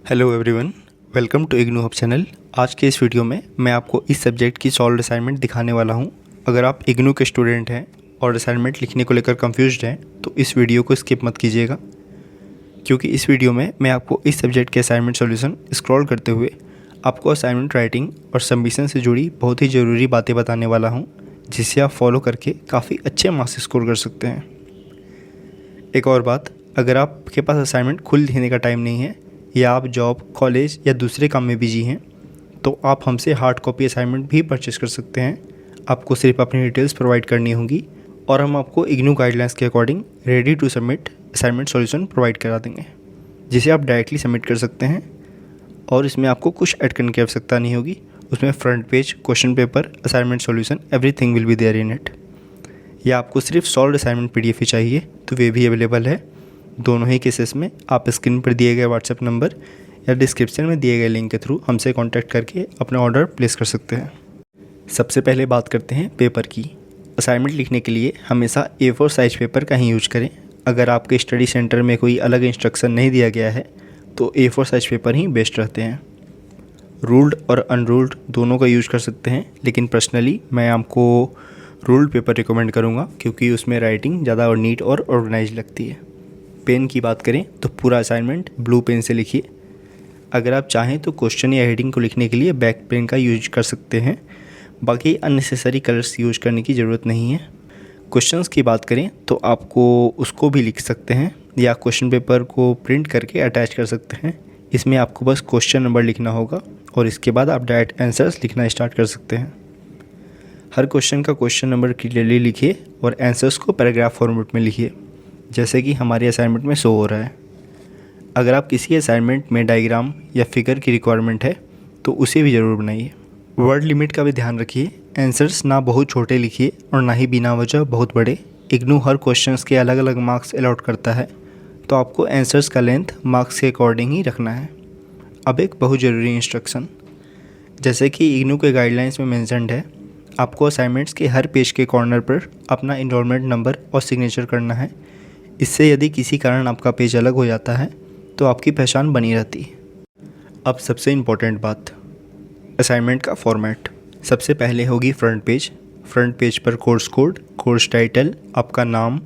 Hello everyone, welcome to IGNOU hub channel. आज के इस वीडियो में मैं आपको इस सब्जेक्ट की सॉल्व असाइनमेंट दिखाने वाला हूं। अगर आप इग्नू के स्टूडेंट हैं और असाइनमेंट लिखने को लेकर कंफ्यूज्ड हैं तो इस वीडियो को स्किप मत कीजिएगा, क्योंकि इस वीडियो में मैं आपको इस सब्जेक्ट के असाइनमेंट सॉल्यूशन स्क्रॉल करते हुए आपको असाइनमेंट राइटिंग और सबमिशन से जुड़ी बहुत ही ज़रूरी बातें बताने वाला हूँ, जिसे आप फॉलो करके काफ़ी अच्छे मार्क्स स्कोर कर सकते हैं। एक और बात, अगर आपके पास असाइनमेंट खुद लिखने का टाइम नहीं है या आप जॉब, कॉलेज या दूसरे काम में बिजी हैं तो आप हमसे हार्ड कॉपी असाइनमेंट भी परचेस कर सकते हैं। आपको सिर्फ अपनी डिटेल्स प्रोवाइड करनी होगी और हम आपको इग्नू गाइडलाइंस के according ready to submit assignment solution provide करा देंगे, जिसे आप डायरेक्टली सबमिट कर सकते हैं और इसमें आपको कुछ ऐड करने की आवश्यकता नहीं होगी। उसमें front page, question paper, assignment solution, everything will be there in it. या आपको सिर्फ सॉल्व असाइनमेंट PDF ही चाहिए तो वे भी अवेलेबल है। दोनों ही केसेस में आप स्क्रीन पर दिए गए व्हाट्सएप नंबर या डिस्क्रिप्शन में दिए गए लिंक के थ्रू हमसे कांटेक्ट करके अपना ऑर्डर प्लेस कर सकते हैं। सबसे पहले बात करते हैं पेपर की। असाइनमेंट लिखने के लिए हमेशा A4 साइज पेपर का ही यूज करें। अगर आपके स्टडी सेंटर में कोई अलग इंस्ट्रक्शन नहीं दिया गया है तो A4 साइज पेपर ही बेस्ट रहते हैं। रूल्ड और अनरूल्ड दोनों का यूज कर सकते हैं, लेकिन पर्सनली मैं आपको रूल्ड पेपर रिकमेंड करूँगा क्योंकि उसमें राइटिंग ज़्यादा और नीट और ऑर्गेनाइज लगती है। पेन की बात करें तो पूरा असाइनमेंट ब्लू पेन से लिखिए। अगर आप चाहें तो क्वेश्चन या हेडिंग को लिखने के लिए ब्लैक पेन का यूज कर सकते हैं। बाकी अननेसेसरी कलर्स यूज करने की ज़रूरत नहीं है। क्वेश्चंस की बात करें तो आपको उसको भी लिख सकते हैं या क्वेश्चन पेपर को प्रिंट करके अटैच कर सकते हैं। इसमें आपको बस क्वेश्चन नंबर लिखना होगा और इसके बाद आप डायरेक्ट आंसर्स लिखना स्टार्ट कर सकते हैं। हर क्वेश्चन का क्वेश्चन नंबर क्लियरली लिखिए और आंसर्स को पैराग्राफ फॉर्मेट में लिखिए, जैसे कि हमारे असाइनमेंट में शो हो रहा है। अगर आप किसी असाइनमेंट में डायग्राम या फिगर की रिक्वायरमेंट है तो उसे भी ज़रूर बनाइए। वर्ड लिमिट का भी ध्यान रखिए। आंसर्स ना बहुत छोटे लिखिए और ना ही बिना वजह बहुत बड़े। इग्नू हर क्वेश्चंस के अलग अलग मार्क्स अलॉट करता है, तो आपको आंसर्स का लेंथ मार्क्स के अकॉर्डिंग ही रखना है। अब एक बहुत ज़रूरी इंस्ट्रक्शन, जैसे कि इग्नू के गाइडलाइंस में मेंशन्ड है, आपको असाइनमेंट्स के हर पेज के कॉर्नर पर अपना इनरोलमेंट नंबर और सिग्नेचर करना है। इससे यदि किसी कारण आपका पेज अलग हो जाता है तो आपकी पहचान बनी रहती है। अब सबसे इम्पोर्टेंट बात, असाइनमेंट का फॉर्मेट। सबसे पहले होगी फ्रंट पेज। फ्रंट पेज पर कोर्स कोड, कोर्स टाइटल, आपका नाम,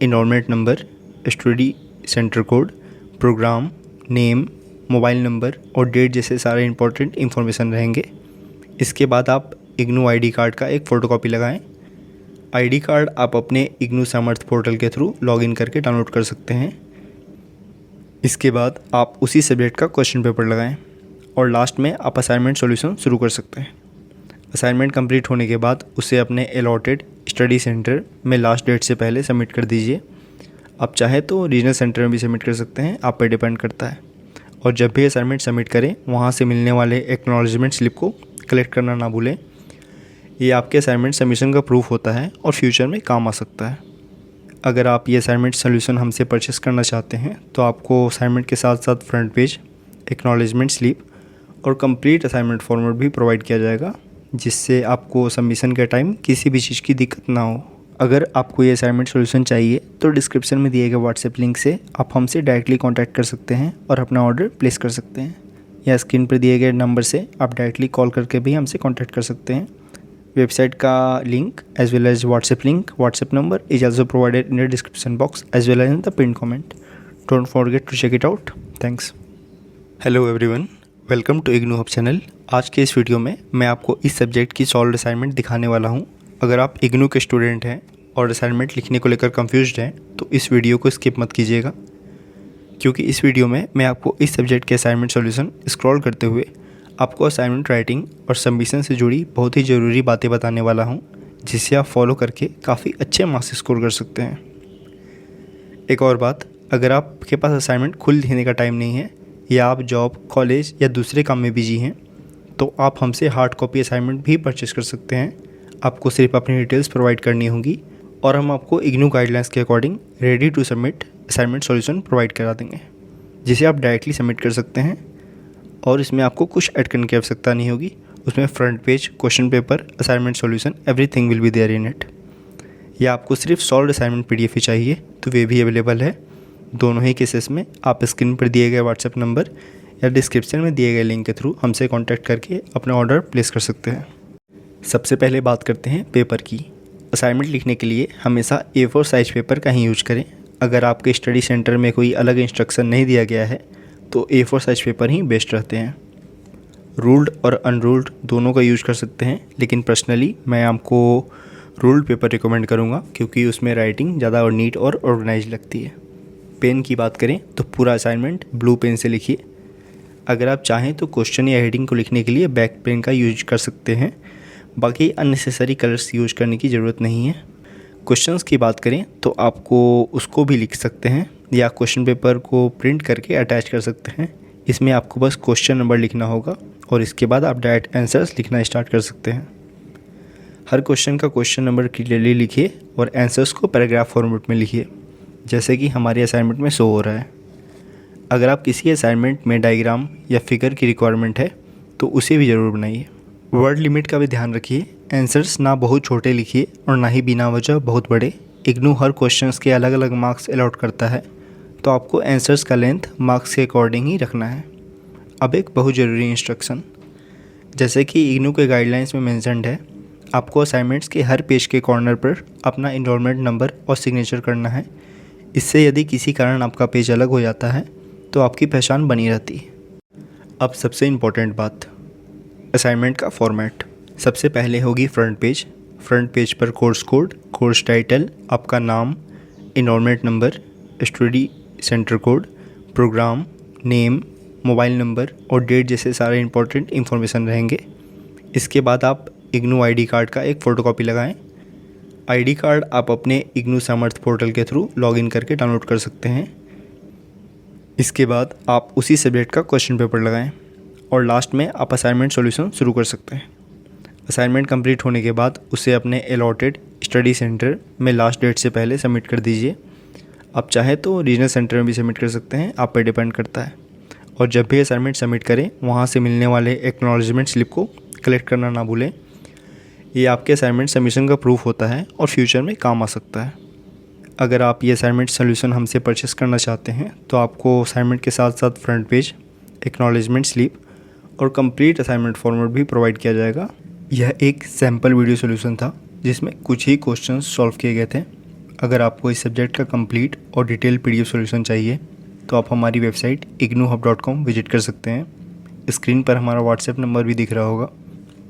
enrolment number, study centre code, programme name, mobile number और डेट जैसे सारे इंपॉर्टेंट इन्फॉर्मेशन रहेंगे। इसके बाद आप इग्नू ID कार्ड का एक फ़ोटोकॉपी लगाएं। ID कार्ड आप अपने इग्नू सामर्थ पोर्टल के थ्रू लॉगिन करके डाउनलोड कर सकते हैं। इसके बाद आप उसी सब्जेक्ट का क्वेश्चन पेपर लगाएं और लास्ट में आप असाइनमेंट सॉल्यूशन शुरू कर सकते हैं। असाइनमेंट कंप्लीट होने के बाद उसे अपने अलॉटेड स्टडी सेंटर में लास्ट डेट से पहले सबमिट कर दीजिए। आप चाहे तो रीजनल सेंटर में भी सबमिट कर सकते हैं, आप पर डिपेंड करता है। और जब भी असाइनमेंट सबमिट करें वहाँ से मिलने वाले एक्नॉलेजमेंट स्लिप को कलेक्ट करना ना भूलें। ये आपके असाइनमेंट सबमिशन का प्रूफ होता है और फ्यूचर में काम आ सकता है। अगर आप ये असाइनमेंट सॉल्यूशन हमसे परचेस करना चाहते हैं तो आपको असाइनमेंट के साथ साथ फ्रंट पेज, एक्नॉलेजमेंट स्लिप और कंप्लीट असाइनमेंट फॉर्मेट भी प्रोवाइड किया जाएगा, जिससे आपको सबमिशन के टाइम किसी भी चीज़ की दिक्कत ना हो। अगर आपको ये असाइनमेंट सॉल्यूशन चाहिए तो डिस्क्रिप्शन में दिए गए व्हाट्सएप लिंक से आप हमसे डायरेक्टली कॉन्टैक्ट कर सकते हैं और अपना ऑर्डर प्लेस कर सकते हैं, या स्क्रीन पर दिए गए नंबर से आप डायरेक्टली कॉल करके भी हमसे कॉन्टैक्ट कर सकते हैं। वेबसाइट का link as well as WhatsApp link, WhatsApp number is also provided in the description box as well as in the pinned comment. Don't forget to check it out. Thanks. Hello everyone, welcome to IGNOU hub channel. आज के इस video में मैं आपको इस subject की solve assignment दिखाने वाला हूँ। अगर आप इग्नू के स्टूडेंट हैं और असाइनमेंट लिखने को लेकर कंफ्यूज्ड हैं तो इस वीडियो को स्किप मत कीजिएगा, क्योंकि इस वीडियो में मैं आपको इस सब्जेक्ट के असाइनमेंट सॉल्यूशन स्क्रॉल करते हुए आपको असाइनमेंट राइटिंग और सबमिशन से जुड़ी बहुत ही ज़रूरी बातें बताने वाला हूं, जिसे आप फॉलो करके काफ़ी अच्छे मार्क्स स्कोर कर सकते हैं। एक और बात, अगर आपके पास असाइनमेंट खुद लिखने का टाइम नहीं है या आप जॉब, कॉलेज या दूसरे काम में बिजी हैं तो आप हमसे हार्ड कॉपी असाइनमेंट भी परचेस कर सकते हैं। आपको सिर्फ अपनी डिटेल्स प्रोवाइड करनी होगी और हम आपको इग्नू गाइडलाइंस के according ready to submit assignment solution provide करा देंगे, जिसे आप डायरेक्टली सबमिट कर सकते हैं और इसमें आपको कुछ ऐड करने की आवश्यकता नहीं होगी। उसमें front page, question paper, assignment solution, everything will be there in it. या आपको सिर्फ सॉल्व असाइनमेंट PDF ही चाहिए तो वे भी अवेलेबल है। दोनों ही केसेस में आप स्क्रीन पर दिए गए व्हाट्सएप नंबर या डिस्क्रिप्शन में दिए गए लिंक के थ्रू हमसे कांटेक्ट करके अपना ऑर्डर प्लेस कर सकते हैं। सबसे पहले बात करते हैं पेपर की। असाइनमेंट लिखने के लिए हमेशा A4 साइज पेपर का ही यूज करें। अगर आपके स्टडी सेंटर में कोई अलग इंस्ट्रक्शन नहीं दिया गया है तो A4 साइज पेपर ही बेस्ट रहते हैं। रूल्ड और अनरूल्ड दोनों का यूज़ कर सकते हैं, लेकिन पर्सनली मैं आपको रूल्ड पेपर रिकमेंड करूँगा क्योंकि उसमें राइटिंग ज़्यादा और नीट और ऑर्गेनाइज लगती है। पेन की बात करें तो पूरा असाइनमेंट ब्लू पेन से लिखिए। अगर आप चाहें तो क्वेश्चन या हेडिंग को लिखने के लिए ब्लैक पेन का यूज कर सकते हैं। बाकी अननेसेसरी कलर्स यूज करने की ज़रूरत नहीं है। क्वेश्चंस की बात करें तो आपको उसको भी लिख सकते हैं या क्वेश्चन पेपर को प्रिंट करके अटैच कर सकते हैं। इसमें आपको बस क्वेश्चन नंबर लिखना होगा और इसके बाद आप डायरेक्ट आंसर्स लिखना स्टार्ट कर सकते हैं। हर क्वेश्चन का क्वेश्चन नंबर क्लियरली लिखिए और आंसर्स को पैराग्राफ फॉर्मेट में लिखिए, जैसे कि हमारे असाइनमेंट में शो हो रहा है। अगर आप किसी असाइनमेंट में डायग्राम या फिगर की रिक्वायरमेंट है तो उसे भी ज़रूर बनाइए। वर्ड लिमिट का भी ध्यान रखिए। आंसर्स ना बहुत छोटे लिखिए और ना ही बिना वजह बहुत बड़े। इग्नू हर क्वेश्चंस के अलग अलग मार्क्स अलॉट करता है, तो आपको आंसर्स का लेंथ मार्क्स के अकॉर्डिंग ही रखना है। अब एक बहुत ज़रूरी इंस्ट्रक्शन, जैसे कि इग्नू के गाइडलाइंस में मेंशन्ड है, आपको असाइनमेंट्स के हर पेज के कॉर्नर पर अपना इनरोलमेंट नंबर और सिग्नेचर करना है। इससे यदि किसी कारण आपका पेज अलग हो जाता है तो आपकी पहचान बनी रहती है। अब सबसे इम्पोर्टेंट बात, असाइनमेंट का फॉर्मेट। सबसे पहले होगी फ्रंट पेज। फ्रंट पेज पर कोर्स कोड, कोर्स टाइटल, आपका नाम, enrolment number, study centre code, programme name, mobile number और डेट जैसे सारे इंपॉर्टेंट इन्फॉर्मेशन रहेंगे। इसके बाद आप इग्नू आईडी कार्ड का एक फ़ोटोकॉपी लगाएं। आईडी कार्ड आप अपने इग्नू सामर्थ पोर्टल के थ्रू लॉगिन करके डाउनलोड कर सकते हैं। इसके बाद आप उसी सब्जेक्ट का क्वेश्चन पेपर लगाएं और लास्ट में आप असाइनमेंट सॉल्यूशन शुरू कर सकते हैं। असाइनमेंट कंप्लीट होने के बाद उसे अपने अलॉटेड स्टडी सेंटर में लास्ट डेट से पहले सबमिट कर दीजिए। आप चाहे तो रीजनल सेंटर में भी सबमिट कर सकते हैं, आप पे डिपेंड करता है। और जब भी असाइनमेंट सबमिट करें वहाँ से मिलने वाले एक्नॉलेजमेंट स्लिप को कलेक्ट करना ना भूलें। ये आपके असाइनमेंट सबमिशन का प्रूफ होता है और फ्यूचर में काम आ सकता है। अगर आप ये असाइनमेंट सोल्यूशन हमसे परचेस करना चाहते हैं तो आपको असाइनमेंट के साथ साथ फ्रंट पेज, एक्नॉलेजमेंट स्लिप और कंप्लीट असाइनमेंट फॉर्मेट भी प्रोवाइड किया जाएगा। यह एक सैम्पल वीडियो सोल्यूशन था जिसमें कुछ ही क्वेश्चंस सॉल्व किए गए थे। अगर आपको इस सब्जेक्ट का कंप्लीट और डिटेल PDF सोल्यूशन चाहिए तो आप हमारी वेबसाइट ignuhub.com विजिट कर सकते हैं। स्क्रीन पर हमारा व्हाट्सएप नंबर भी दिख रहा होगा।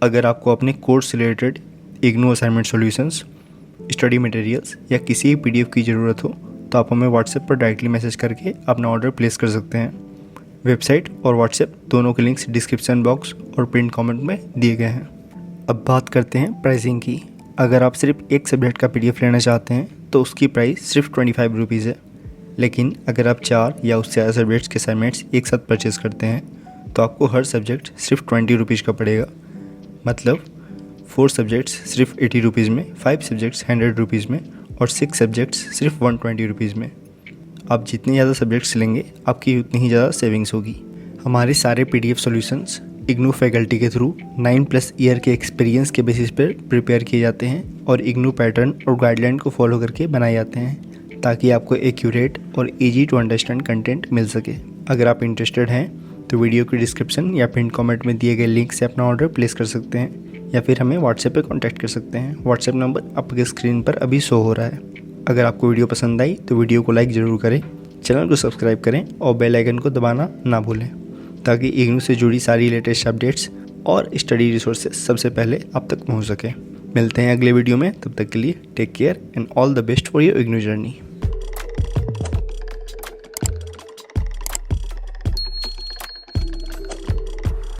अगर आपको अपने कोर्स से related IGNOU assignment solutions, study materials या किसी PDF की ज़रूरत हो तो आप हमें व्हाट्सएप पर डायरेक्टली मैसेज करके अपना ऑर्डर प्लेस कर सकते हैं। वेबसाइट और व्हाट्सएप दोनों के लिंक्स डिस्क्रिप्शन बॉक्स और पिन कमेंट में दिए गए हैं। अब बात करते हैं प्राइसिंग की। अगर आप सिर्फ एक सब्जेक्ट का PDF लेना चाहते हैं तो उसकी प्राइस सिर्फ 25 रुपीज़ है। लेकिन अगर आप 4 या उससे ज़्यादा सब्जेक्ट्स के असाइनमेंट्स एक साथ परचेज़ करते हैं तो आपको हर सब्जेक्ट सिर्फ 20 रुपीज़ का पड़ेगा। मतलब 4 सब्जेक्ट्स सिर्फ 80 रुपीज़ में, 5 सब्जेक्ट्स 100 रुपीज़ में और 6 सब्जेक्ट्स सिर्फ 120 रुपीज़ में। आप जितने ज़्यादा सब्जेक्ट्स लेंगे आपकी उतनी ही ज़्यादा सेविंग्स होगी। हमारे सारे PDF सॉल्यूशंस इग्नू फैकल्टी के थ्रू 9+ ईयर के एक्सपीरियंस के बेसिस पर प्रिपेयर किए जाते हैं और इग्नू पैटर्न और गाइडलाइन को फॉलो करके बनाए जाते हैं ताकि आपको एक्यूरेट और ईजी टू अंडरस्टैंड कंटेंट मिल सके। अगर आप इंटरेस्टेड हैं तो वीडियो के डिस्क्रिप्शन या पिन कमेंट में दिए गए लिंक से अपना ऑर्डर प्लेस कर सकते हैं या फिर हमें व्हाट्सएप पे कांटेक्ट कर सकते हैं। व्हाट्सएप नंबर आपके स्क्रीन पर अभी शो हो रहा है। अगर आपको वीडियो पसंद आई तो वीडियो को लाइक ज़रूर करें, चैनल को सब्सक्राइब करें और बेल आइकन को दबाना ना भूलें ताकि इग्नू से जुड़ी सारी लेटेस्ट अपडेट्स और स्टडी रिसोर्सेज सबसे पहले आप तक पहुंच सके। मिलते हैं अगले वीडियो में, तब तक के लिए take care and all the best for your IGNOU journey.